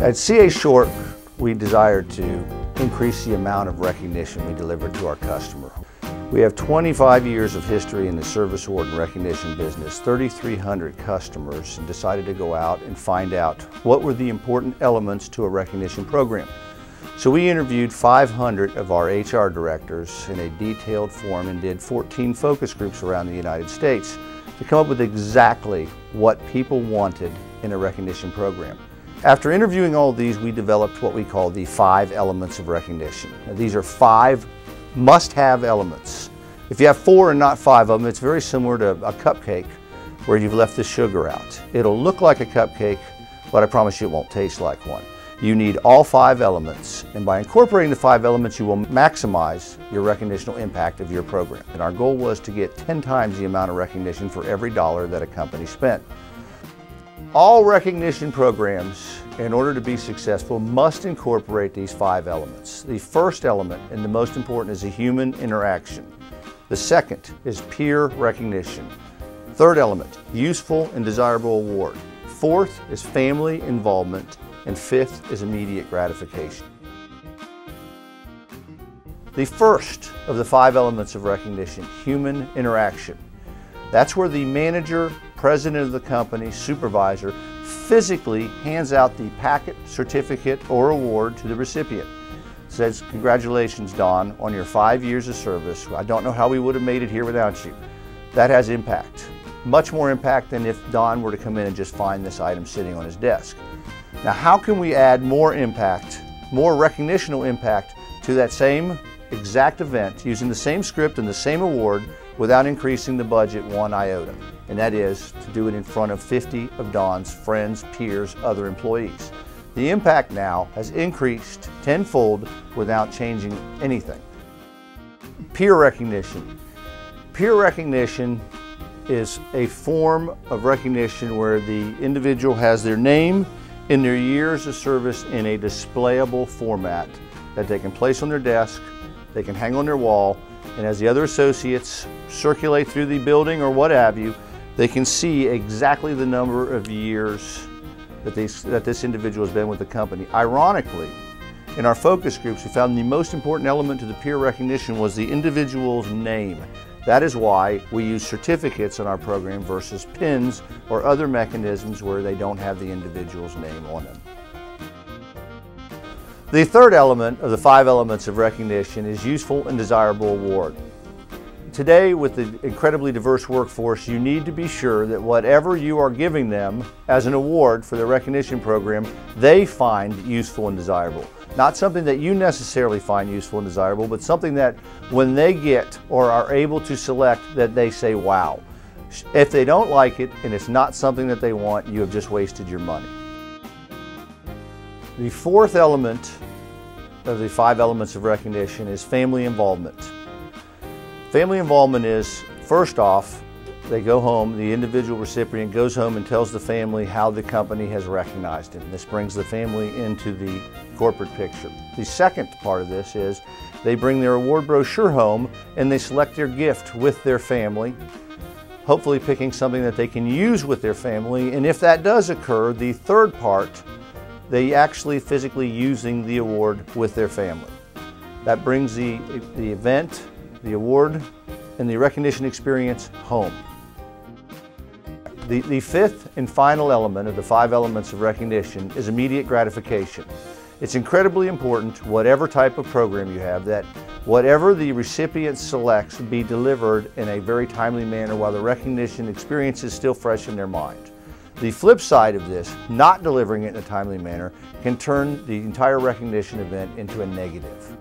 At CA Short, we desire to increase the amount of recognition we deliver to our customer. We have 25 years of history in the service award and recognition business, 3,300 customers, and decided to go out and find out what were the important elements to a recognition program. So we interviewed 500 of our HR directors in a detailed form and did 14 focus groups around the United States to come up with exactly what people wanted in a recognition program. After interviewing all of these, we developed what we call the 5 elements of recognition. Now, these are 5 must-have elements. If you have 4 and not 5 of them, it's very similar to a cupcake where you've left the sugar out. It'll look like a cupcake, but I promise you it won't taste like one. You need all 5 elements, and by incorporating the 5 elements, you will maximize your recognitional impact of your program. And our goal was to get 10 times the amount of recognition for every dollar that a company spent. All recognition programs, in order to be successful, must incorporate these 5 elements. The first element, and the most important, is a human interaction. The second is peer recognition. Third element, useful and desirable award. Fourth is family involvement. And fifth is immediate gratification. The first of the 5 elements of recognition, human interaction. That's where the manager, president of the company, supervisor, physically hands out the packet, certificate, or award to the recipient. Says, "Congratulations, Don, on your 5 years of service. I don't know how we would have made it here without you." That has impact. Much more impact than if Don were to come in and just find this item sitting on his desk. Now, how can we add more impact, more recognitional impact to that same exact event using the same script and the same award without increasing the budget 1 iota? And that is to do it in front of 50 of Don's friends, peers, other employees. The impact now has increased tenfold without changing anything. Peer recognition. Peer recognition is a form of recognition where the individual has their name in their years of service in a displayable format that they can place on their desk, they can hang on their wall, and as the other associates circulate through the building or what have you, they can see exactly the number of years that this individual has been with the company. Ironically, in our focus groups, we found the most important element to the peer recognition was the individual's name. That is why we use certificates in our program versus pins or other mechanisms where they don't have the individual's name on them. The third element of the 5 elements of recognition is useful and desirable award. Today, with the incredibly diverse workforce, you need to be sure that whatever you are giving them as an award for the recognition program, they find useful and desirable. Not something that you necessarily find useful and desirable, but something that when they get or are able to select, that they say, wow. If they don't like it and it's not something that they want, you have just wasted your money. The fourth element of the 5 elements of recognition is family involvement. Family involvement is, first off, they go home, the individual recipient goes home and tells the family how the company has recognized him. This brings the family into the corporate picture. The second part of this is they bring their award brochure home and they select their gift with their family, hopefully picking something that they can use with their family. And if that does occur, the third part, they actually physically using the award with their family. That brings the event, the award, and the recognition experience home. The fifth and final element of the 5 elements of recognition is immediate gratification. It's incredibly important, whatever type of program you have, that whatever the recipient selects be delivered in a very timely manner while the recognition experience is still fresh in their mind. The flip side of this, not delivering it in a timely manner, can turn the entire recognition event into a negative.